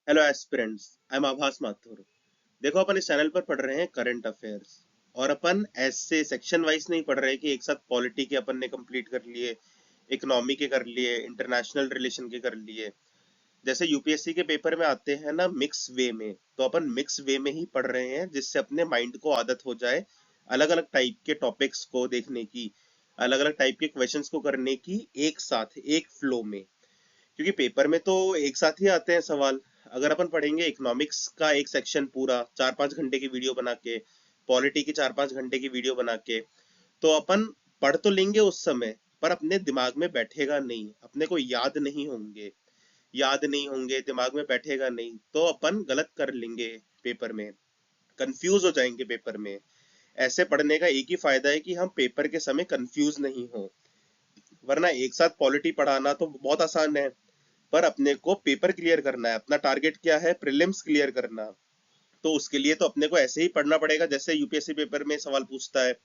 Hello aspirants, I am आभास माथुर। देखो, अपन इस चैनल पर पढ़ रहे हैं करंट अफेयर्स। और अपन ऐसे सेक्शन वाइज नहीं पढ़ रहे कि एक साथ पॉलिटी के अपन ने कंप्लीट कर लिए, इकोनॉमी के कर लिए, इंटरनेशनल रिलेशन के कर लिए। जैसे यूपीएससी के पेपर में आते हैं ना मिक्स वे में, तो अपन मिक्स वे में ही पढ़ रहे हैं जिससे अपने माइंड को आदत हो जाए अलग अलग टाइप के टॉपिक्स को देखने की, अलग अलग टाइप के क्वेश्चंस को करने की, एक साथ एक फ्लो में। क्योंकि पेपर में तो एक साथ ही आते हैं सवाल। अगर अपन पढ़ेंगे इकोनॉमिक्स का एक सेक्शन पूरा 4-5 घंटे की वीडियो बना के, पॉलिटी की 4-5 घंटे की वीडियो बना के, तो अपन पढ़ तो लेंगे उस समय, पर अपने दिमाग में बैठेगा नहीं, अपने को याद नहीं होंगे, दिमाग में बैठेगा नहीं, तो अपन गलत कर लेंगे पेपर में, कंफ्यूज हो जाएंगे पेपर में। ऐसे पढ़ने का एक ही फायदा है कि हम पेपर के समय कंफ्यूज नहीं हो। वरना एक साथ पॉलिटी पढ़ाना तो बहुत आसान है, पर अपने को पेपर क्लियर करना है, अपना टारगेट क्या है, प्रीलिम्स क्लियर करना। तो उसके लिए तो अपने को ऐसे ही पढ़ना पड़ेगा जैसे यूपीएससी पेपर में सवाल पूछता है।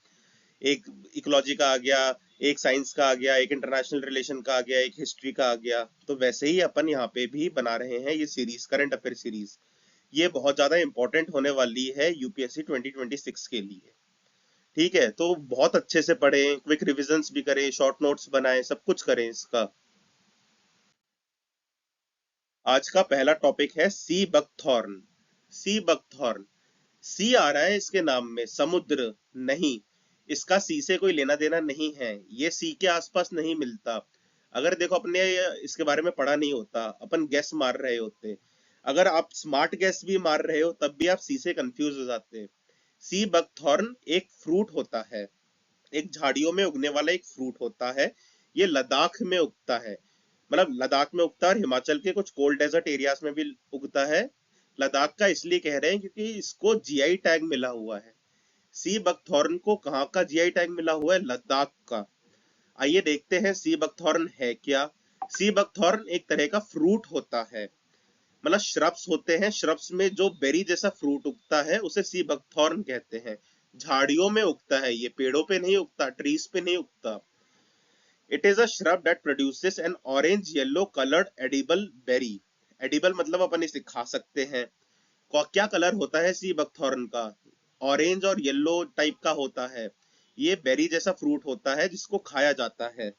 एक इकोलॉजी का आ गया, एक साइंस का आ गया, एक इंटरनेशनल रिलेशन का आ गया, एक हिस्ट्री का आ गया। तो वैसे ही अपन यहाँ पे भी बना रहे हैं ये सीरीज, करंट अफेयर सीरीज। ये बहुत ज्यादा इंपॉर्टेंट होने वाली है यूपीएससी 2026 के लिए। ठीक है, तो बहुत अच्छे से पढ़ें, क्विक रिविजन्स भी करें, शॉर्ट नोट्स बनाएं, सब कुछ करें इसका। आज का पहला टॉपिक है सी बकथॉर्न। सी बकथॉर्न, सी आ रहा है इसके नाम में, समुद्र नहीं। इसका सी से कोई लेना देना नहीं है, ये सी के आसपास नहीं मिलता। अगर देखो, अपने इसके बारे में पढ़ा नहीं होता, अपन गैस मार रहे होते। अगर आप स्मार्ट गैस भी मार रहे हो तब भी आप सी से कंफ्यूज हो जाते। सी बकथॉर्न एक फ्रूट होता है, एक झाड़ियों में उगने वाला एक फ्रूट होता है। ये लद्दाख में उगता है, मतलब लद्दाख में उगता है और हिमाचल के कुछ कोल्ड डेजर्ट एरियाज में भी उगता है। लद्दाख का इसलिए कह रहे हैं क्योंकि इसको जीआई टैग मिला हुआ है। सी बकथॉर्न को कहाँ का जीआई टैग मिला हुआ है? लद्दाख का। आइए देखते हैं सी बकथॉर्न है क्या। सी बकथॉर्न एक तरह का फ्रूट होता है, मतलब श्रब्स होते हैं, श्रब्स में जो बेरी जैसा फ्रूट उगता है उसे सी बकथॉर्न कहते हैं। झाड़ियों में उगता है, ये पेड़ों पे नहीं उगता, ट्रीज पे नहीं उगता। It is a shrub that produces an orange yellow colored edible berry. Edible मतलब अपन इसे खा सकते हैं। क्या कलर होता है सी बकथॉर्न का? ऑरेंज और येलो टाइप का होता है। ये बेरी जैसा फ्रूट होता है जिसको खाया जाता है।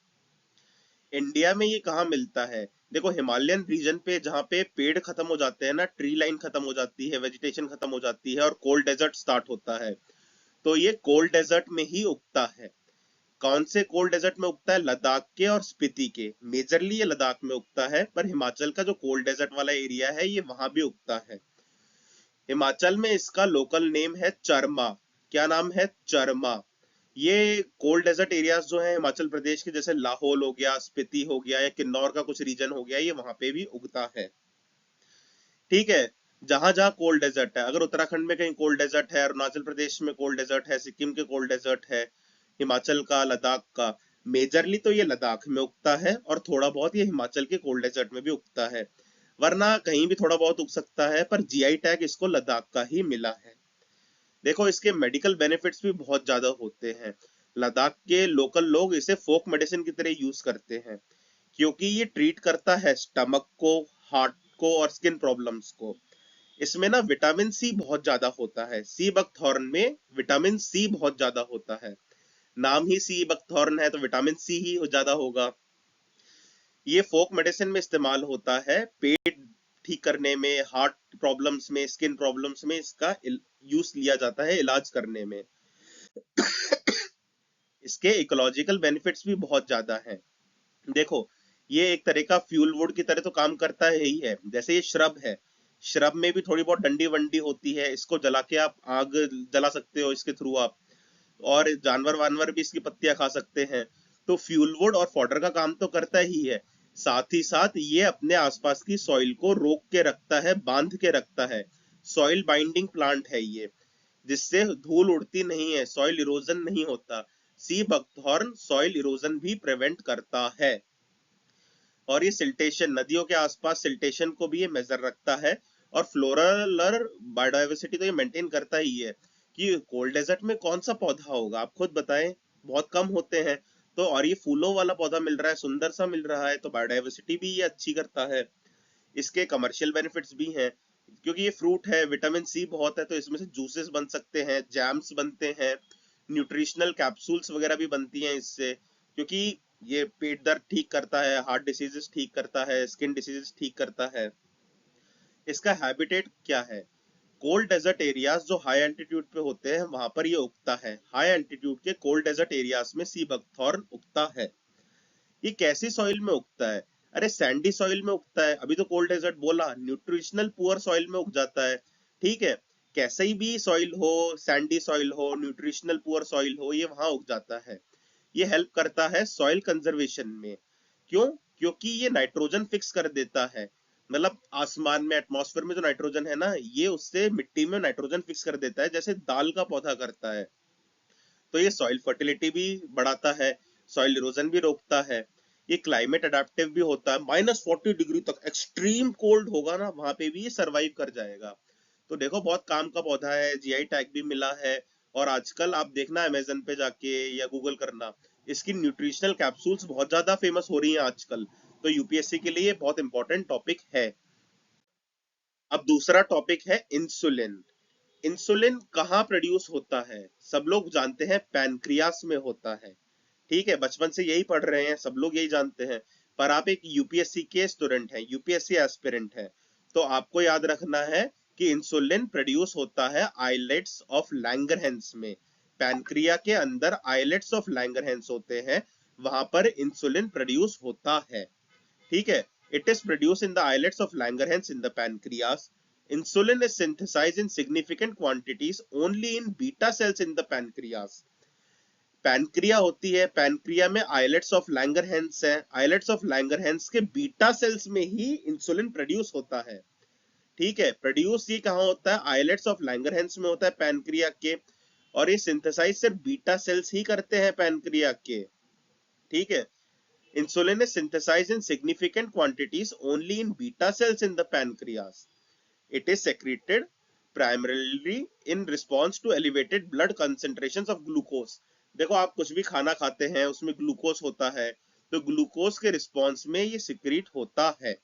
इंडिया में ये कहाँ मिलता है? देखो, हिमालयन रीजन पे जहाँ पे पेड़ खत्म हो जाते हैं ना, ट्री लाइन खत्म हो जाती है, वेजिटेशन खत्म हो जाती है और कोल्ड डेजर्ट स्टार्ट होता है, तो ये कोल्ड डेजर्ट में ही उगता है। कौन से कोल्ड डेजर्ट में उगता है? लद्दाख के और स्पीति के। मेजरली ये लद्दाख में उगता है, पर हिमाचल का जो कोल्ड डेजर्ट वाला एरिया है ये वहां भी उगता है। हिमाचल में इसका लोकल नेम है चरमा। क्या नाम है? चरमा। ये कोल्ड डेजर्ट एरियाज जो है हिमाचल प्रदेश के, जैसे लाहौल हो गया, स्पीति हो गया, या किन्नौर का कुछ रीजन हो गया, ये वहां पे भी उगता है। ठीक है, जहां जहां कोल्ड डेजर्ट है, अगर उत्तराखंड में कहीं कोल्ड डेजर्ट है, अरुणाचल प्रदेश में कोल्ड डेजर्ट है, सिक्किम के कोल्ड डेजर्ट है, हिमाचल का, लद्दाख का, मेजरली तो ये लद्दाख में उगता है और थोड़ा बहुत ये हिमाचल के कोल्ड डेजर्ट में भी उगता है। वरना कहीं भी थोड़ा बहुत उग सकता है, पर जीआई टैग इसको लद्दाख का ही मिला है। देखो, इसके मेडिकल बेनिफिट्स भी बहुत ज्यादा होते हैं। लद्दाख के लोकल लोग इसे फोक मेडिसिन की तरह यूज करते हैं, क्योंकि ये ट्रीट करता है स्टमक को, हार्ट को और स्किन प्रॉब्लम्स को। इसमें ना विटामिन सी बहुत ज्यादा होता है, सी बकथॉर्न में विटामिन सी बहुत ज्यादा होता है। नाम ही सी बकथॉर्न है तो विटामिन सी ही ज्यादा होगा। ये फोक मेडिसिन में इस्तेमाल होता है, पेट ठीक करने में, हार्ट प्रॉब्लम्स में, स्किन प्रॉब्लम्स में इसका यूज लिया जाता है इलाज करने में। इसके इकोलॉजिकल बेनिफिट्स भी बहुत ज्यादा हैं। देखो, ये एक तरह का फ्यूल वुड की तरह तो काम करता है ही है। जैसे ये श्रब है, श्रब में भी थोड़ी बहुत डंडी वंडी होती है, इसको जला के आप आग जला सकते हो इसके थ्रू आप। और जानवर वानवर भी इसकी पत्तियां खा सकते हैं। तो फ्यूल वुड और फॉडर का काम तो करता ही है, साथ ही साथ ये अपने आसपास की सॉइल को रोक के रखता है, बांध के रखता है। सॉइल बाइंडिंग प्लांट है ये, जिससे धूल उड़ती नहीं है, सॉइल इरोजन नहीं होता। सी बकथॉर्न सॉइल इरोजन भी प्रिवेंट करता है। और ये सिल्टेशन, नदियों के आसपास सिल्टेशन को भी ये मेजर रखता है। और फ्लोरल बायोडाइवर्सिटी तो ये मेंटेन करता ही है। कि कोल्ड डेजर्ट में कौन सा पौधा होगा, आप खुद बताएं, बहुत कम होते हैं। तो और ये फूलों वाला पौधा मिल रहा है, सुंदर सा मिल रहा है, तो बायोडाइवर्सिटी भी ये अच्छी करता है। इसके कमर्शियल बेनिफिट्स भी हैं, क्योंकि ये फ्रूट है, विटामिन सी बहुत है, तो इसमें से जूसेस बन सकते हैं, जैम्स बनते हैं, न्यूट्रिशनल कैप्सूल्स वगैरह भी बनती हैं इससे, क्योंकि ये पेट दर्द ठीक करता है, हार्ट डिसीजेस ठीक करता है, स्किन डिसीजेस ठीक करता है। इसका हैबिटेट क्या है? कोल्ड डेजर्ट एरियाज जो हाई एल्टीट्यूड पे होते हैं वहां पर ये उगता है। हाई एल्टीट्यूड के कोल्ड डेजर्ट एरियाज में सी बकथॉर्न उगता है। ये कैसी सॉइल में उगता है? अरे सैंडी सॉइल में उगता है, अभी तो कोल्ड डेजर्ट बोला, न्यूट्रिशनल पुअर सॉइल में उग जाता है। ठीक है, कैसे ही भी सॉइल हो, सैंडी सॉइल हो, न्यूट्रिशनल पुअर सॉइल हो, ये वहां उग जाता है। ये हेल्प करता है सॉइल कंजर्वेशन में। क्यों? क्योंकि ये नाइट्रोजन फिक्स कर देता है। मतलब आसमान में, एटमॉस्फेयर में जो नाइट्रोजन है ना, ये उससे मिट्टी में नाइट्रोजन फिक्स कर देता है, जैसे दाल का पौधा करता है। तो ये सॉइल फर्टिलिटी भी बढ़ाता है, सॉइल इरोजन भी रोकता है। ये क्लाइमेट अडेप्टिव भी होता है, -40 डिग्री तक एक्सट्रीम कोल्ड होगा ना, वहां पे भी ये सरवाइव कर जाएगा। तो देखो बहुत काम का पौधा है, जीआई टैग भी मिला है। और आजकल आप देखना अमेजन पे जाके या गूगल करना, इसकी न्यूट्रिशनल कैप्सूल्स बहुत ज्यादा फेमस हो रही हैं आजकल। तो यूपीएससी के लिए बहुत इंपॉर्टेंट टॉपिक है। अब दूसरा टॉपिक है इंसुलिन। इंसुलिन कहाँ प्रोड्यूस होता है? सब लोग जानते हैं पैनक्रियास में होता है। ठीक है, बचपन से यही पढ़ रहे हैं, सब लोग यही जानते हैं। पर आप एक यूपीएससी के स्टूडेंट हैं, यूपीएससी एस्पिरेंट हैं, तो आपको याद रखना है कि इंसुलिन प्रोड्यूस होता है आइलेट्स ऑफ लैंगरहैंस में। पैनक्रिया के अंदर आइलेट्स ऑफ लैंगरहैंस होते हैं, वहां पर इंसुलिन प्रोड्यूस होता है। ठीक है, it is produced in the islets of Langerhans in the pancreas. Insulin is synthesized in significant quantities only in beta cells in the pancreas. Pancreas होती है, पैनक्रिया में आइलेट्स ऑफ लैंगरहैंस है, islets of Langerhans के beta cells में ही insulin produce होता है। ठीक है, प्रोड्यूस ये कहाँ होता है? आइलेट्स ऑफ लैंगरहैंस में होता है पैनक्रिया के। और ये सिंथेसाइज सिर्फ बीटा सेल्स ही करते हैं पैनक्रिया के। ठीक है, insulin is synthesized in significant quantities only in beta cells in the pancreas. It is secreted primarily in response to elevated blood concentrations of glucose. देखो आप कुछ भी खाना खाते हैं उसमें ग्लूकोज होता है, तो ग्लूकोज के रिस्पॉन्स में ये सिक्रीट होता है।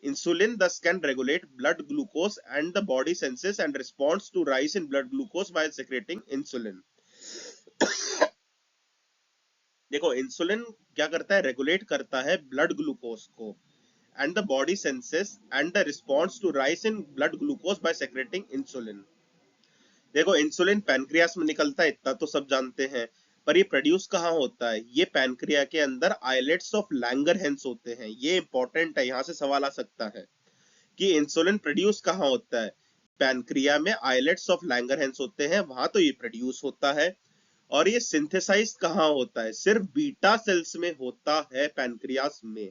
Insulin thus can regulate blood glucose and the body senses and responds to rise in blood glucose by secreting insulin. देखो इंसुलिन क्या करता है? रेगुलेट करता है ब्लड ग्लूकोज को, and the body senses and the response to rise in blood glucose by secreting insulin. देखो insulin pancreas में निकलता है, इतना तो सब जानते हैं, पर ये प्रोड्यूस कहाँ होता है? ये पैनक्रिया के अंदर आइलेट्स ऑफ लैंगरहैंस होते हैं। ये इंपॉर्टेंट है, यहाँ से सवाल आ सकता है कि इंसुलिन प्रोड्यूस कहाँ होता है। पैनक्रिया में आइलेट्स ऑफ लैंगरहैंस होते हैं, वहां तो ये प्रोड्यूस होता है। और ये सिंथेसाइज कहाँ होता है? सिर्फ बीटा सेल्स में होता है पैनक्रियास में।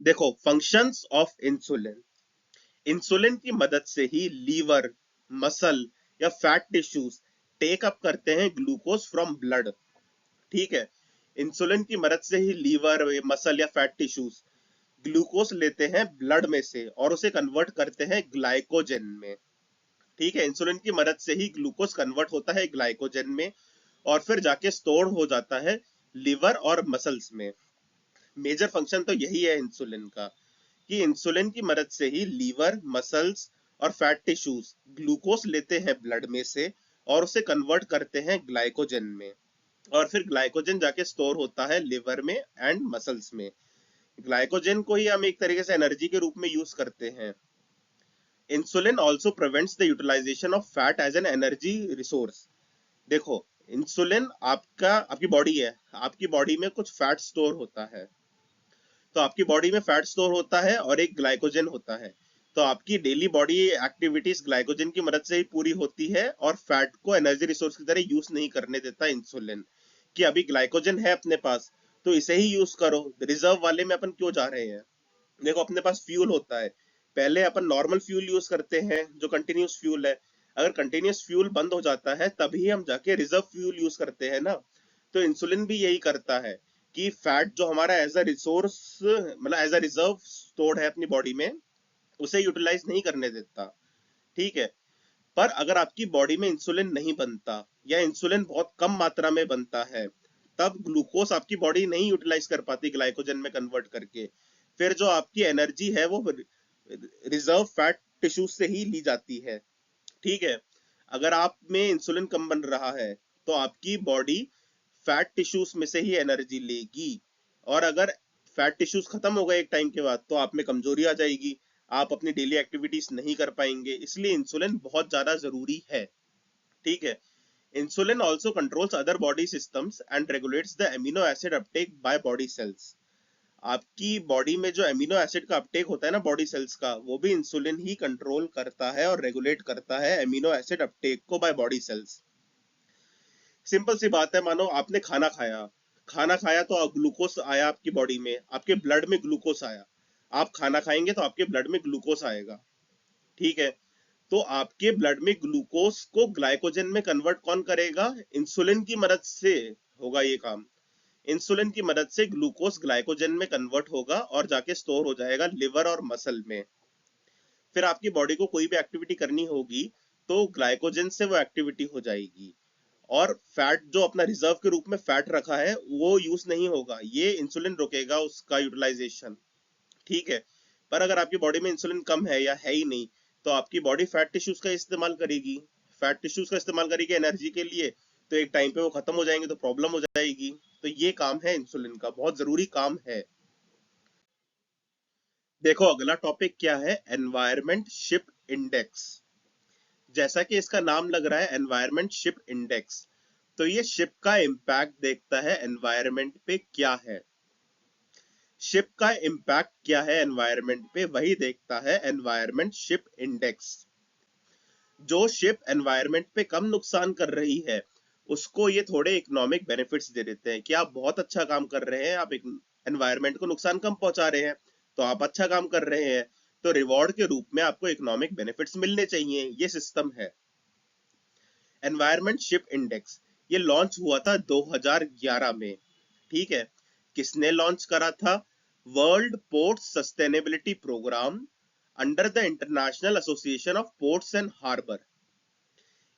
देखो फंक्शंस ऑफ इंसुलिन। इंसुलिन की मदद से ही लीवर, मसल या फैट टिश्यूज टेक अप करते हैं ग्लूकोज फ्रॉम ब्लड। ठीक है, इंसुलिन की मदद से ही लीवर, मसल या फैट टिश्यूज ग्लूकोज लेते हैं ब्लड में से और उसे कन्वर्ट करते हैं ग्लाइकोजन में। ठीक है, इंसुलिन की मदद से ही ग्लूकोज कन्वर्ट होता है ग्लाइकोजन में और फिर जाके स्टोर हो जाता है लिवर और मसल्स में। मेजर फंक्शन तो यही है इंसुलिन का, कि इंसुलिन की मदद से ही लीवर, मसल्स और फैट टिश्यूज ग्लूकोज लेते हैं ब्लड में से और उसे कन्वर्ट करते हैं ग्लाइकोजन में, और फिर ग्लाइकोजन जाके स्टोर होता है लिवर में एंड मसल्स में। ग्लाइकोजन को ही हम एक तरीके से एनर्जी के रूप में यूज करते हैं। Insulin also prevents the utilization of fat as an energy resource. देखो इंसुलिन आपकी बॉडी है, आपकी बॉडी में कुछ फैट स्टोर होता है, तो आपकी बॉडी में फैट स्टोर होता है और एक ग्लाइकोजन होता है। तो आपकी डेली बॉडी एक्टिविटीज ग्लाइकोजन की मदद से ही पूरी होती है और फैट को एनर्जी रिसोर्स की तरह यूज नहीं करने देता इंसुलिन, कि अभी ग्लाइकोजन है अपने पास तो इसे ही यूज करो, रिजर्व वाले में अपन क्यों जा रहे हैं। देखो अपने पास फ्यूल होता है, पहले अपन नॉर्मल फ्यूल यूज करते हैं जो कंटिन्यूस फ्यूल है। अगर कंटिन्यूस फ्यूल बंद हो जाता है तभी हम जाके रिजर्व फ्यूल यूज करते हैं ना। तो इंसुलिन भी यही करता है कि फैट जो हमारा एज अ रिसोर्स, मतलब एज अ रिजर्व स्टोर्ड है अपनी बॉडी में, उसे यूटिलाइज नहीं करने देता। ठीक है, पर अगर आपकी बॉडी में इंसुलिन नहीं बनता या इंसुलिन बहुत कम मात्रा में बनता है, तब ग्लूकोज आपकी बॉडी नहीं यूटिलाइज कर पाती ग्लाइकोजन में कन्वर्ट करके, फिर जो आपकी एनर्जी है वो रिजर्व फैट टिश्यू से ही ली जाती है। ठीक है, अगर आप में इंसुलिन कम बन रहा है तो आपकी बॉडी फैट टिश्यूज में से ही एनर्जी लेगी, और अगर फैट टिश्यूज खत्म हो गए एक टाइम के बाद तो आप में कमजोरी आ जाएगी, आप अपनी डेली एक्टिविटीज नहीं कर पाएंगे, इसलिए इंसुलिन बहुत ज्यादा जरूरी है। ठीक है, insulin also controls other body systems and regulates the amino acid Uptake by body cells. आपकी बॉडी में जो एमिनो एसिड का अपटेक होता है ना बॉडी सेल्स का, वो भी इंसुलिन ही कंट्रोल करता है और रेगुलेट करता है एमिनो एसिड अपटेक को बाय बॉडी सेल्स। सिंपल सी बात है, मानो आपने खाना खाया, खाना खाया तो ग्लूकोज आया आपकी बॉडी में, आपके ब्लड में ग्लूकोज आया, आप खाना खाएंगे तो आपके ब्लड में ग्लूकोज आएगा। ठीक है, तो आपके ब्लड में ग्लूकोज को ग्लाइकोजन में कन्वर्ट कौन करेगा? इंसुलिन की मदद से होगा ये काम। इंसुलिन की मदद से ग्लूकोज ग्लाइकोजन में कन्वर्ट होगा और जाके स्टोर हो जाएगा लिवर और मसल में। फिर आपकी बॉडी को कोई भी एक्टिविटी करनी होगी तो ग्लाइकोजन से वो एक्टिविटी हो जाएगी, और फैट जो अपना रिजर्व के रूप में फैट रखा है वो यूज नहीं होगा, ये इंसुलिन रोकेगा उसका यूटिलाइजेशन। ठीक है, पर अगर आपकी बॉडी में इंसुलिन कम है या है ही नहीं तो आपकी बॉडी फैट टिश्यूज का इस्तेमाल करेगी, फैट टिश्यूज का इस्तेमाल करेगी एनर्जी के लिए, तो एक टाइम पे वो खत्म हो जाएंगे तो प्रॉब्लम हो जाएगी। तो ये काम है इंसुलिन का, बहुत जरूरी काम है। देखो अगला टॉपिक क्या है, एनवायरमेंट शिप इंडेक्स। जैसा कि इसका नाम लग रहा है एनवायरमेंट शिप इंडेक्स, तो ये शिप का इम्पैक्ट देखता है एनवायरमेंट पे क्या है। शिप का इम्पैक्ट क्या है एनवायरमेंट पे, वही देखता है एनवायरमेंट शिप इंडेक्स। जो शिप एनवायरमेंट पे कम नुकसान कर रही है उसको ये थोड़े इकोनॉमिक बेनिफिट्स दे देते हैं कि आप बहुत अच्छा काम कर रहे हैं, आप एनवायरमेंट को नुकसान कम पहुंचा रहे हैं तो आप अच्छा काम कर रहे हैं, तो रिवॉर्ड के रूप में आपको इकोनॉमिक बेनिफिट्स मिलने चाहिए, ये सिस्टम है। एनवायरमेंट शिप इंडेक्स ये लॉन्च हुआ था 2011 में। ठीक है, किसने लॉन्च करा था? World port sustainability Program under the International association of ports and Harbor.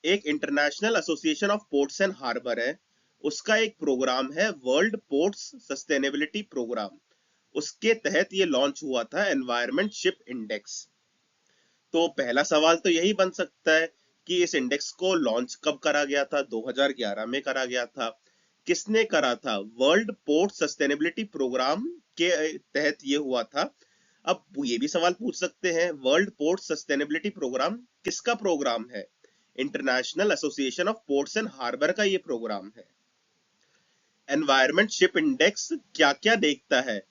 एक International association of ports and Harbor है, उसका एक प्रोग्राम है वर्ल्ड पोर्ट्स सस्टेनेबिलिटी प्रोग्राम, उसके तहत ये लॉन्च हुआ था एनवायरमेंट शिप इंडेक्स। तो पहला सवाल तो यही बन सकता है कि इस इंडेक्स को लॉन्च कब करा गया था? 2011 में करा गया था। किसने करा था? वर्ल्ड पोर्ट सस्टेनेबिलिटी प्रोग्राम के तहत ये हुआ था। अब ये भी सवाल पूछ सकते हैं, वर्ल्ड पोर्ट सस्टेनेबिलिटी प्रोग्राम किसका प्रोग्राम है? International association of ports and harbour का ये प्रोग्राम है। एनवायरमेंट शिप इंडेक्स क्या क्या देखता है?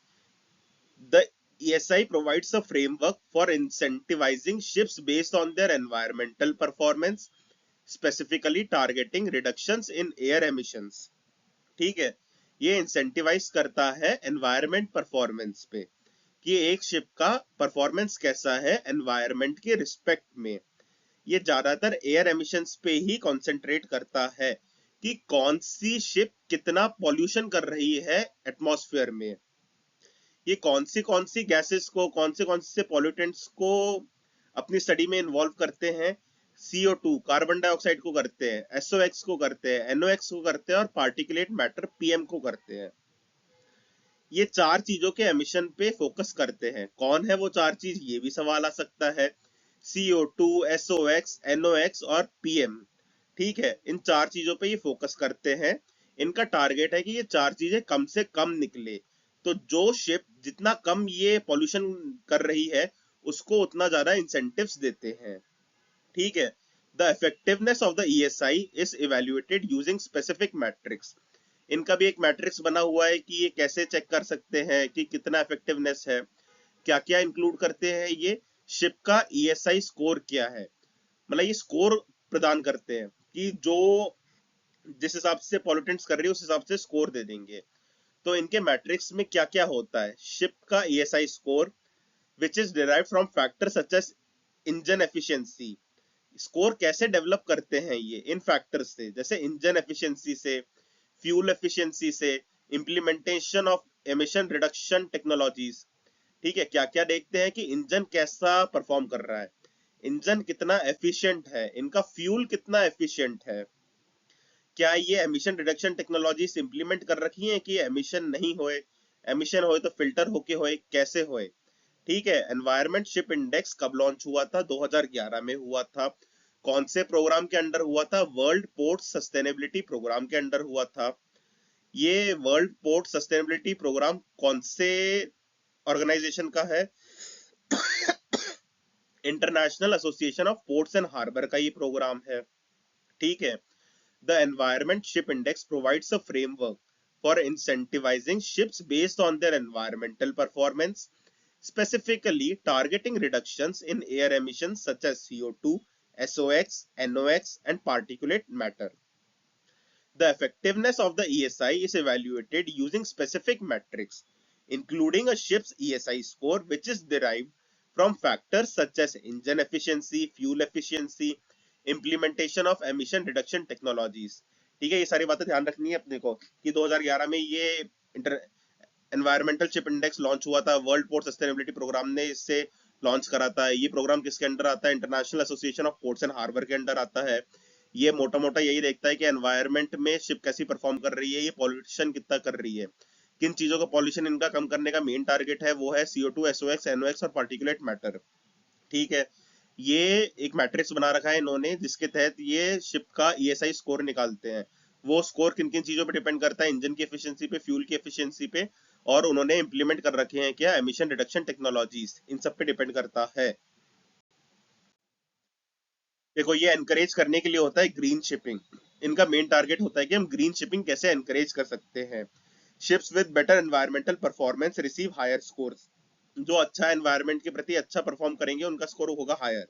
The ESI provides a framework for incentivizing ships based on their environmental performance, specifically targeting reductions in air emissions. ठीक है, ये इंसेंटिवाइज करता है एनवायरमेंट परफॉर्मेंस पे कि एक शिप का परफॉर्मेंस कैसा है एनवायरमेंट के रिस्पेक्ट में। ये ज्यादातर एयर एमिशंस पे ही कंसंट्रेट करता है कि कौन सी शिप कितना पॉल्यूशन कर रही है एटमॉस्फेयर में, ये कौन सी गैसेस को, कौन से पॉल्यूटेंट्स को अपनी स्टडी में इन्वॉल्व करते हैं? CO2 कार्बन डाइऑक्साइड को करते हैं, SOX को करते हैं, NOx को करते हैं और पार्टिकुलेट मैटर PM को करते हैं। ये चार चीजों के एमिशन पे फोकस करते हैं। कौन है वो चार चीज, ये भी सवाल आ सकता है। CO2, SOX, NOx और PM। ठीक है, इन चार चीजों पे ये फोकस करते हैं। इनका टारगेट है कि ये चार चीजें कम से कम निकले, तो जो शिप जितना कम ये पॉल्यूशन कर रही है उसको उतना ज्यादा इंसेंटिव्स देते हैं। ठीक है, the effectiveness of the ESI is evaluated using specific matrix. इनका भी एक मैट्रिक्स बना हुआ है कि ये कैसे चेक कर सकते हैं कि कितना इफेक्टिवनेस है। क्या क्या इंक्लूड करते हैं ये? शिप का ESI स्कोर क्या है, मतलब ये स्कोर प्रदान करते हैं कि जो जिस हिसाब से पॉल्यूटेंट्स कर रही है उस हिसाब से स्कोर दे देंगे। तो इनके मैट्रिक्स में क्या क्या होता है? शिप का ESI score which is derived from factor such as engine efficiency. Score कैसे डेवलप करते हैं ये? इन फैक्टर्स से, जैसे इंजन एफिशिएंसी से, फ्यूल एफिशिएंसी से, implementation of emission reduction technologies. ठीक है, क्या क्या देखते हैं कि इंजन कैसा परफॉर्म कर रहा है, इंजन कितना एफिशिएंट है, इनका फ्यूल कितना एफिशिएंट है, क्या ये एमिशन रिडक्शन टेक्नोलॉजीज इंप्लीमेंट कर रखी हैं कि एमिशन नहीं होए, एमिशन होए तो फिल्टर होके होए, कैसे होए। ठीक है। एनवायरमेंट शिप इंडेक्स कब लॉन्च हुआ था? 2011 में हुआ था। कौन से प्रोग्राम के अंडर हुआ था? वर्ल्ड पोर्ट सस्टेनेबिलिटी प्रोग्राम के अंडर हुआ था। ये वर्ल्ड पोर्ट सस्टेनेबिलिटी प्रोग्राम कौन से ऑर्गेनाइजेशन का है? International association of ports and harbour का ये प्रोग्राम है। ठीक है। The environment ship index provides a framework for incentivising ships based on their environmental performance, specifically targeting reductions in air emissions such as CO2, SOx, NOx, and particulate matter. The effectiveness of the ESI is evaluated using specific metrics, including a ship's ESI score, which is derived from factors such as engine efficiency, fuel efficiency, implementation of emission reduction technologies. ठीक है, ये सारी बातें ध्यान रखनी है अपने को कि 2011 में ये एनवायरमेंटल शिप इंडेक्स लॉन्च हुआ था, वर्ल्ड पोर्ट सस्टेनेबिलिटी प्रोग्राम ने इससे लॉन्च करा था। ये प्रोग्राम किसके अंडर आता है? International association of ports and harbour के अंडर आता है। ये मोटा मोटा यही देखता है कि एनवायरमेंट में शिप कैसी परफॉर्म कर रही है, ये पॉल्यूशन कितना कर रही है, किन चीजों का पॉल्यूशन इनका कम करने का मेन टारगेट है, वो है CO2, SOx, NOx और पार्टिकुलेट मैटर। ठीक है। ये एक मैट्रिक्स बना रखा है इन्होंने जिसके तहत ये शिप का ESI स्कोर निकालते हैं। वो स्कोर किन किन चीजों पे डिपेंड करता है? इंजन की एफिशिएंसी पे, फ्यूल की एफिशिएंसी पे, और उन्होंने इंप्लीमेंट कर रखे हैं क्या? एमिशन रिडक्शन टेक्नोलॉजीज, इन सब पे डिपेंड करता है। देखो, ये एनकरेज करने के लिए होता है ग्रीन शिपिंग। इनका मेन टारगेट होता है कि हम ग्रीन शिपिंग कैसे एनकरेज कर सकते हैं। Ships with better environmental performance receive higher scores. जो अच्छा एनवायरमेंट के प्रति अच्छा परफॉर्म करेंगे उनका स्कोर होगा हायर,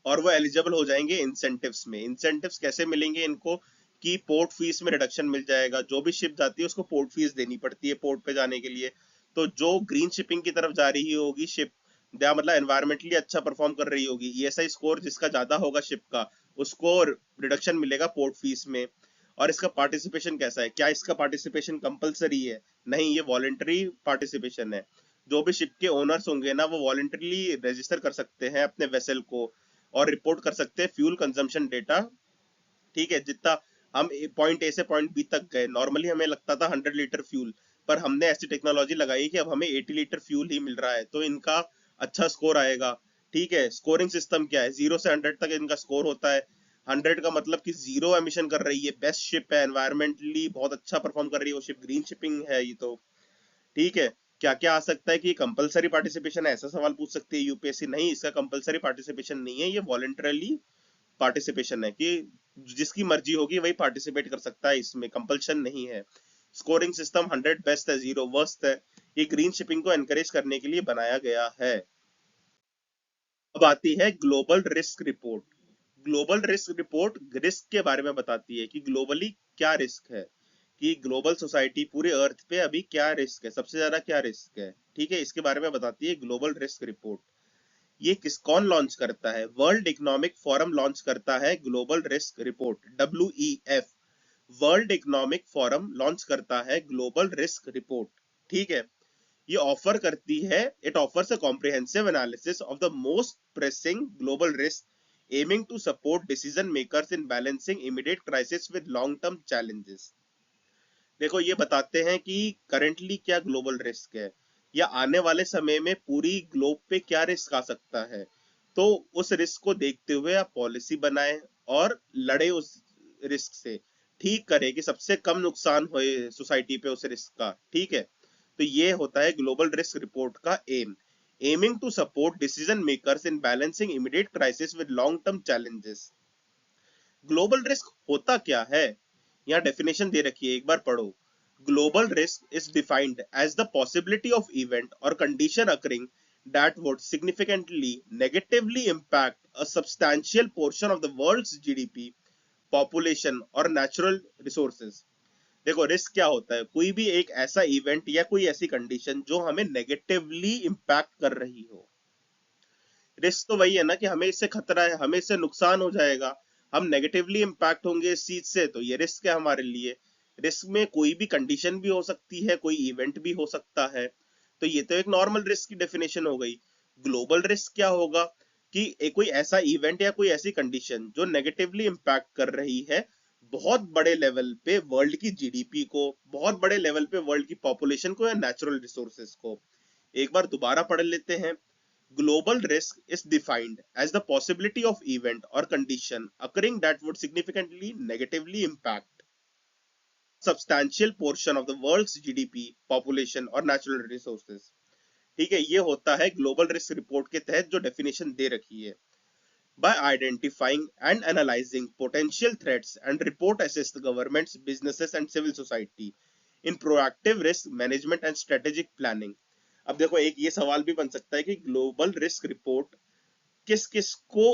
और वो एलिजिबल हो जाएंगे इंसेंटिव्स में। इंसेंटिव्स कैसे मिलेंगे इनको? कि पोर्ट फीस में रिडक्शन मिल जाएगा। जो भी शिप जाती है उसको पोर्ट फीस देनी पड़ती है पोर्ट पे जाने के लिए। तो जो ग्रीन शिपिंग की तरफ जा रही होगी शिप, या मतलब एनवायरमेंटली अच्छा परफॉर्म कर रही होगी, ESI स्कोर जिसका ज्यादा होगा शिप का, उसको रिडक्शन मिलेगा पोर्ट फीस में। और इसका पार्टिसिपेशन कैसा है? क्या इसका पार्टिसिपेशन कंपलसरी है? नहीं, ये वॉलेंटरी पार्टिसिपेशन है। जो भी शिप के ओनर्स होंगे ना, वो वॉलेंटरली रजिस्टर कर सकते हैं अपने वेसल को और रिपोर्ट कर सकते हैं फ्यूल कंजम्पशन डेटा। ठीक है। जितना हम पॉइंट ए से पॉइंट बी तक गए, नॉर्मली हमें लगता था 100 लीटर फ्यूल, पर हमने ऐसी टेक्नोलॉजी लगाई कि अब हमें 80 लीटर फ्यूल ही मिल रहा है, तो इनका अच्छा स्कोर आएगा। ठीक है। स्कोरिंग सिस्टम क्या है? 0 से 100 तक इनका स्कोर होता है। 100 का मतलब कि जीरो एमिशन कर रही है, बेस्ट शिप है, एनवायरमेंटली बहुत अच्छा परफॉर्म कर रही है वो शिप, ग्रीन शिपिंग है ये तो। ठीक है। क्या क्या आ सकता है कि कंपलसरी पार्टिसिपेशन है? ऐसा सवाल पूछ सकती है यूपीएससी। नहीं, इसका कंपलसरी पार्टिसिपेशन नहीं है, ये वॉलेंटरली पार्टिसिपेशन है कि जिसकी मर्जी होगी वही पार्टिसिपेट कर सकता है, इसमें कंपल्शन नहीं है। स्कोरिंग सिस्टम 100 बेस्ट है, 0 वर्स्ट है। ये ग्रीन शिपिंग को एनकरेज करने के लिए बनाया गया है। अब आती है global risk report. Global risk report risk के बारे में बताती है कि ग्लोबली क्या रिस्क है, कि ग्लोबल सोसाइटी पूरे अर्थ पे अभी क्या रिस्क है, सबसे ज्यादा क्या रिस्क है। ठीक है। इसके बारे में बताती है ग्लोबल रिस्क रिपोर्ट। ये कौन लॉन्च करता है? वर्ल्ड इकोनॉमिक फोरम लॉन्च करता है global risk report, WEF। World economic forum launch करता है ग्लोबल रिस्क रिपोर्ट। ठीक है। ये ऑफर करती है, it offers a comprehensive analysis of the most pressing global risk aiming to support decision makers in balancing immediate crisis with long term challenges. देखो, ये बताते हैं कि करंटली क्या ग्लोबल रिस्क है, या आने वाले समय में पूरी ग्लोब पे क्या रिस्क आ सकता है। तो उस रिस्क को देखते हुए आप पॉलिसी बनाएं और लड़े उस रिस्क से, ठीक करे कि सबसे कम नुकसान होए सोसाइटी पे उस रिस्क का। ठीक है। तो ये होता है ग्लोबल रिस्क रिपोर्ट का aim, aiming to support decision makers in balancing immediate crisis with long term challenges. Global risk होता क्या है? यहाँ डेफिनेशन दे रखी है, एक बार पढ़ो। Global risk is defined as the possibility of event और condition occurring that would significantly negatively impact a substantial portion of the world's GDP, population और natural resources। देखो, रिस्क क्या होता है? कोई भी एक ऐसा इवेंट या कोई ऐसी कंडीशन जो हमें नेगेटिवली इम्पैक्ट कर रही हो। रिस्क तो वही है ना कि हमें इससे खतरा है, हमें इससे नुकसान हो जाएगा, हम नेगेटिवली इम्पैक्ट होंगे इस चीज से, तो ये रिस्क है हमारे लिए। रिस्क में कोई भी कंडीशन भी हो सकती है, कोई इवेंट भी हो सकता है। तो ये तो एक नॉर्मल रिस्क की डेफिनेशन हो गई। ग्लोबल रिस्क क्या होगा? कि एक कोई ऐसा इवेंट या कोई ऐसी कंडीशन जो नेगेटिवली इम्पैक्ट कर रही है बहुत बड़े लेवल पे वर्ल्ड की जीडीपी को, बहुत बड़े लेवल पे वर्ल्ड की पॉपुलेशन को या नेचुरल रिसोर्सेज को। एक बार दोबारा पढ़ लेते हैं। Global risk is defined as the possibility of event और condition occurring that would significantly negatively impact substantial portion of the world's GDP, population और नेचुरल रिसोर्सेज। ठीक है, ये होता है ग्लोबल रिस्क रिपोर्ट के तहत जो डेफिनेशन दे रखी है। By identifying and analyzing potential threats and report assist governments, businesses and civil society in proactive risk management and strategic planning। अब देखो एक ये सवाल भी बन सकता है कि ग्लोबल रिस्क रिपोर्ट किस किस को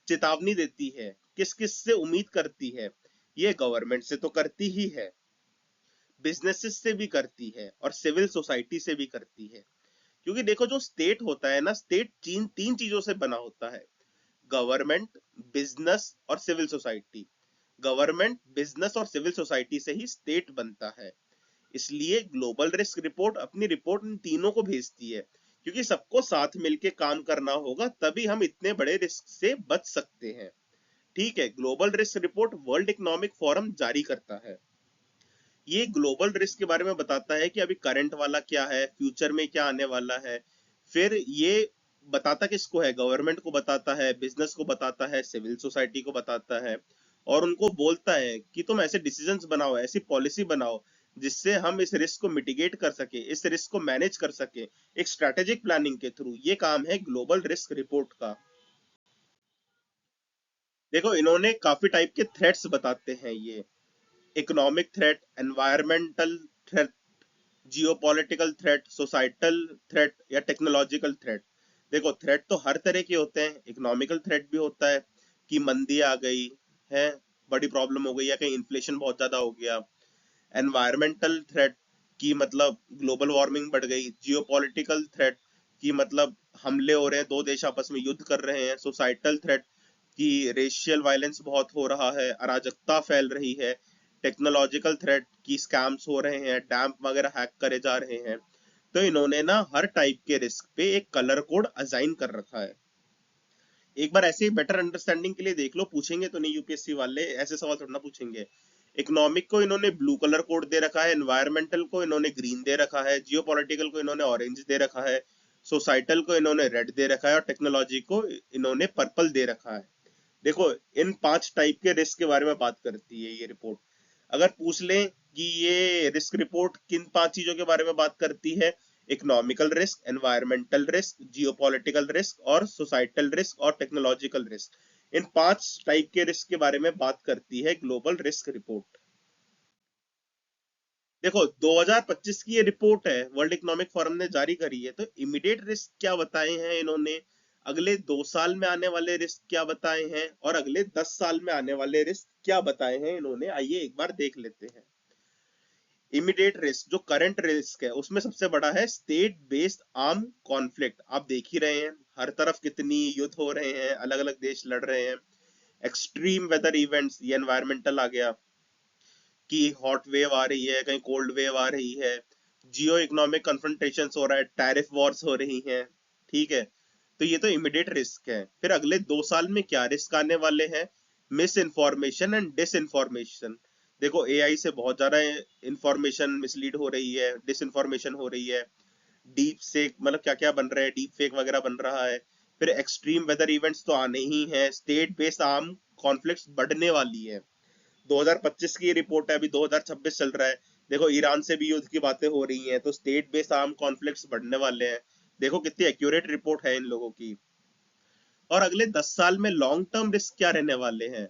चेतावनी देती है, किस किस से उम्मीद करती है। ये गवर्नमेंट से तो करती ही है, बिजनेसेस से भी करती है और सिविल सोसाइटी से भी करती है। क्योंकि देखो जो स्टेट होता है ना, स्टेट तीन तीन चीजों से बना होता है, गवर्नमेंट, बिजनेस और सिविल सोसाइटी। गवर्नमेंट, बिजनेस और सिविल सोसाइटी से ही स्टेट बनता है। इसलिए ग्लोबल रिस्क रिपोर्ट अपनी रिपोर्ट इन तीनों को भेजती है, क्योंकि सबको साथ मिलके काम करना होगा, तभी हम इतने बड़े रिस्क से बच सकते हैं। ठीक है, global risk report world economic forum जारी करता है। ये ग्लोबल रिस्क के बारे में बताता है कि अभी करंट वाला क्या है, फ्यूचर में क्या आने वाला है। फिर ये बताता किसको है, गवर्नमेंट को बताता है, बिजनेस को बताता है, सिविल सोसाइटी को बताता है, और उनको बोलता है कि तुम ऐसे डिसीजंस बनाओ, ऐसी पॉलिसी बनाओ जिससे हम इस रिस्क को मिटिगेट कर सके, इस रिस्क को मैनेज कर सके एक स्ट्रेटेजिक प्लानिंग के थ्रू। ये काम है ग्लोबल रिस्क रिपोर्ट का। देखो इन्होंने काफी टाइप के थ्रेट्स बताते हैं ये, economic threat, environmental threat, geopolitical threat, societal threat या टेक्नोलॉजिकल थ्रेट। देखो थ्रेट तो हर तरह के होते हैं, इकोनॉमिकल थ्रेट भी होता है कि मंदी आ गई है, बड़ी प्रॉब्लम हो गई, या कहीं इन्फ्लेशन बहुत ज्यादा हो गया। एनवायरमेंटल थ्रेट की मतलब ग्लोबल वार्मिंग बढ़ गई। जियोपॉलिटिकल थ्रेट की मतलब हमले हो रहे हैं, दो देश आपस में युद्ध कर रहे हैं। सोसाइटल थ्रेट की रेशियल वायलेंस बहुत हो रहा है, अराजकता फैल रही है। टेक्नोलॉजिकल थ्रेट की स्कैम्स हो रहे हैं, डैम्प वगैरह हैक करे जा रहे हैं। तो इन्होंने ना हर टाइप के रिस्क पे एक कलर कोड असाइन कर रखा है। एक बार ऐसे ही बेटर अंडरस्टैंडिंग के लिए देख लो, पूछेंगे तो नहीं यूपीएससी वाले, ऐसे सवाल थोड़ा ना पूछेंगे। इकोनॉमिक को इन्होंने ब्लू कलर कोड दे रखा है, एनवायरमेंटल को इन्होंने ग्रीन दे रखा है, जियोपॉलिटिकल को इन्होंने ऑरेंज दे रखा है, सोसाइटल को इन्होंने रेड दे रखा है और टेक्नोलॉजी को इन्होंने पर्पल दे रखा है। देखो इन 5 टाइप के रिस्क के बारे में बात करती है ये रिपोर्ट। अगर पूछ लें कि ये रिस्क रिपोर्ट किन 5 चीजों के बारे में बात करती है, economical risk, environmental risk, geopolitical risk और सोसाइटल रिस्क और टेक्नोलॉजिकल रिस्क, इन 5 टाइप के रिस्क के बारे में बात करती है ग्लोबल रिस्क रिपोर्ट। देखो 2025 की ये रिपोर्ट है, वर्ल्ड इकोनॉमिक फोरम ने जारी करी है। तो इमीडिएट रिस्क क्या बताए हैं इन्होंने, अगले 2 साल में आने वाले रिस्क क्या बताए हैं, और अगले 10 साल में आने वाले रिस्क क्या बताए हैं इन्होंने, आइए एक बार देख लेते हैं। इमीडिएट रिस्क जो करंट रिस्क है उसमें सबसे बड़ा है स्टेट बेस्ड आर्म कॉन्फ्लिक्ट। आप देख ही रहे हैं हर तरफ कितनी युद्ध हो रहे हैं, अलग अलग देश लड़ रहे हैं। एक्सट्रीम वेदर इवेंट्स, ये एनवायरमेंटल आ गया कि हॉट वेव आ रही है, कहीं कोल्ड वेव आ रही है। जियो इकोनॉमिक कन्फ्रंटेशन हो रहा है, टैरिफ वॉर्स हो रही हैं। ठीक है, तो ये तो इमीडिएट रिस्क है। फिर अगले 2 साल में क्या रिस्क आने वाले हैं, misinformation and disinformation. देखो एआई से बहुत ज्यादा इंफॉर्मेशन मिसलीड हो रही है, डिस इन्फॉर्मेशन हो रही है। डीप से मतलब क्या क्या बन रहा है, डीप फेक वगैरह बन रहा है। फिर एक्सट्रीम वेदर इवेंट्स तो आने ही हैं, स्टेट बेस्ड आर्म कॉन्फ्लिक्ट्स बढ़ने वाली है। 2025 की रिपोर्ट है, अभी 2026 चल रहा है। देखो ईरान से भी युद्ध की बातें हो रही हैं, तो स्टेट बेस्ड आर्म कॉन्फ्लिक्ट्स बढ़ने वाले हैं। देखो कितनी एक्यूरेट रिपोर्ट है इन लोगों की। और अगले 10 साल में लॉन्ग टर्म रिस्क क्या रहने वाले हैं,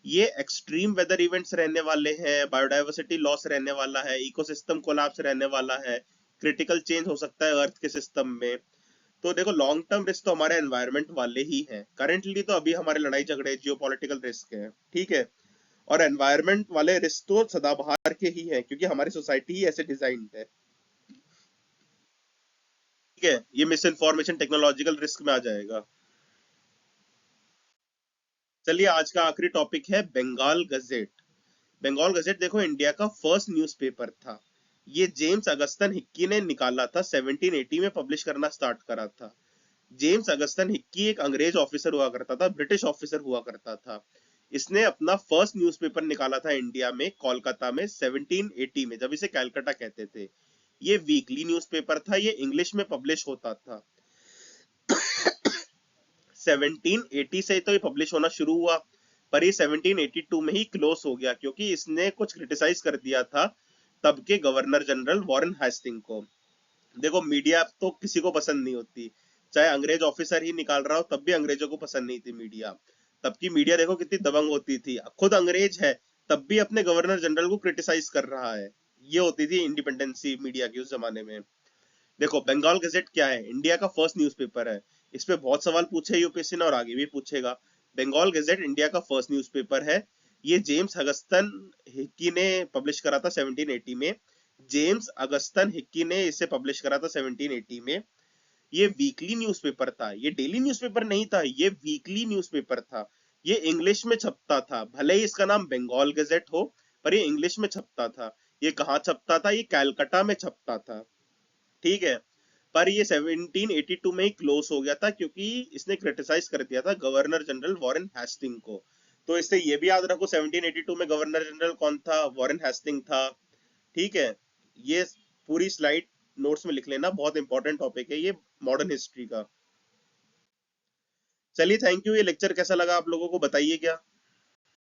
ये एक्सट्रीम वेदर इवेंट्स रहने वाले हैं, बायोडाइवर्सिटी लॉस रहने वाला है, इकोसिस्टम कोलैप्स रहने वाला है, क्रिटिकल चेंज हो सकता है अर्थ के सिस्टम में। तो देखो लॉन्ग टर्म रिस्क तो हमारे एनवायरनमेंट वाले ही हैं, करेंटली तो अभी हमारे लड़ाई झगड़े जियोपॉलिटिकल रिस्क है। ठीक है, और एनवायरनमेंट वाले रिस्क तो सदाबहार के ही हैं, क्योंकि हमारी सोसाइटी ही ऐसे डिजाइन है। ठीक है, ये मिस इन्फॉर्मेशन टेक्नोलॉजिकल रिस्क में आ जाएगा। चलिए आज का आखिरी टॉपिक है बंगाल गजेट। बंगाल गजेट देखो इंडिया का फर्स्ट न्यूज़पेपर था। ये जेम्स अगस्टन हिक्की ने निकाला था, 1780 में पब्लिश करना स्टार्ट करा था। जेम्स अगस्टन हिक्की एक अंग्रेज ऑफिसर हुआ करता था, ब्रिटिश ऑफिसर हुआ करता था। इसने अपना फर्स्ट न्यूज़पेपर निकाला था इंडिया में कोलकाता में 1780 में, जब इसे कैलकाटा कहते थे। ये वीकली न्यूज़पेपर था, ये इंग्लिश में पब्लिश होता था। 1780 से तो ये पब्लिश होना शुरू हुआ, पर ये 1782 में ही क्लोज हो गया, क्योंकि इसने कुछ क्रिटिसाइज कर दिया था तब के गवर्नर जनरल वॉरेन हेस्टिंग को। देखो, मीडिया तो किसी को पसंद नहीं होती, चाहे अंग्रेज ऑफिसर ही निकाल रहा हो तब भी अंग्रेजों को पसंद नहीं थी मीडिया। तब की मीडिया देखो कितनी दबंग होती थी, खुद अंग्रेज है तब भी अपने गवर्नर जनरल को क्रिटिसाइज कर रहा है। ये होती थी इंडिपेंडेंसी मीडिया की उस जमाने में। देखो, बंगाल गजेट क्या है? इंडिया का फर्स्ट न्यूज़पेपर है। इस पे बहुत सवाल पूछे यूपीएससी ने और आगे भी पूछेगा। बंगाल गजेट इंडिया का फर्स्ट न्यूज़पेपर है। ये जेम्स अगस्टन हिक्की ने पब्लिश करा था 1780 में। जेम्स अगस्टन हिक्की ने इसे पब्लिश करा था 1780 में। ये वीकली न्यूज़पेपर था, ये डेली न्यूज़पेपर नहीं था, ये वीकली न्यूज़पेपर था। ये इंग्लिश में छपता था, भले ही इसका नाम बंगाल गजेट हो, पर ये इंग्लिश में छपता था। ये कहाँ छपता था? ये कैलकाटा में छपता था। ठीक है, पर ये 1782 में ही क्लोज हो गया था, क्योंकि इसने क्रिटिसाइज कर दिया था गवर्नर जनरल वॉरेन हेस्टिंग को। तो इससे ये भी याद रखो 1782 में गवर्नर जनरल कौन था? वॉरेन हेस्टिंग था। ठीक है, ये पूरी स्लाइड नोट्स में लिख लेना, बहुत इंपॉर्टेंट टॉपिक है ये मॉडर्न हिस्ट्री का। चलिए, थैंक यू। ये लेक्चर कैसा लगा आप लोगों को, बताइए क्या।